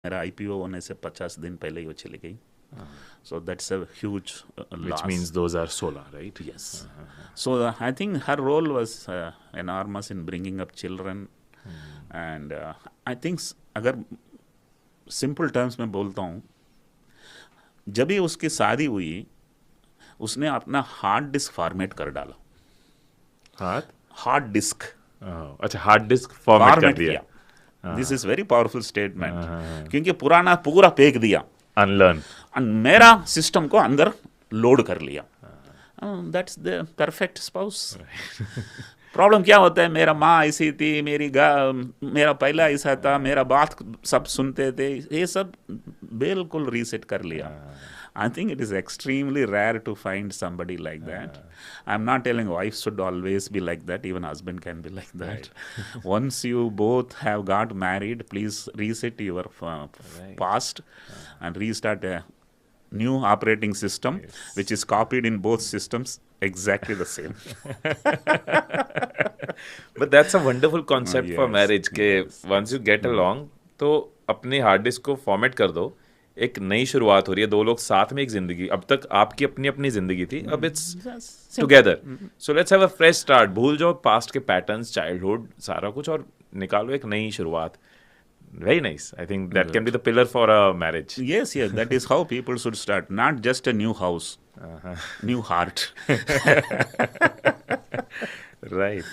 मेरा आईपीओ होने से 50 दिन पहले ही वो चली गई. So that's a huge Which loss. means those are solar, right? Yes. So I think her role was enormous in bringing up children. And I think अगर सिंपल टर्म्स में बोलता हूँ, जब भी उसकी शादी हुई उसने अपना हार्ड डिस्क फॉर्मेट कर डाला. हार्ड डिस्क अच्छा, हार्ड डिस्क फॉर्मेट कर दिया. This is very powerful statement, क्योंकि पुराना पूरा फेंक दिया, अनलर्न. मेरा सिस्टम को अंदर लोड कर लिया. That's the perfect spouse. Problem क्या होता है, मेरा माँ ऐसी थी, मेरा पहला ऐसा था, मेरा बात सब सुनते थे, ये सब बिल्कुल रीसेट कर लिया. I think it is extremely rare to find somebody like that. I'm not telling wife should always be like that, even husband can be like that. Once you both have got married, please reset your past and restart a new operating system, which is copied in both systems exactly the same. But that's a wonderful concept for marriage के once you get along तो अपने hard disk को format कर दो, एक नई शुरुआत हो रही है, दो लोग साथ में एक जिंदगी. अब तक आपकी अपनी अपनी जिंदगी थी, अब it's together. So let's have a fresh start. भूल जाओ पास्ट के पैटर्न्स, चाइल्डहुड, सारा कुछ, और निकालो एक नई शुरुआत. Very nice. I think that can be the pillar for a marriage. Yes, that is how people should start. Not just a new house, new heart. Right.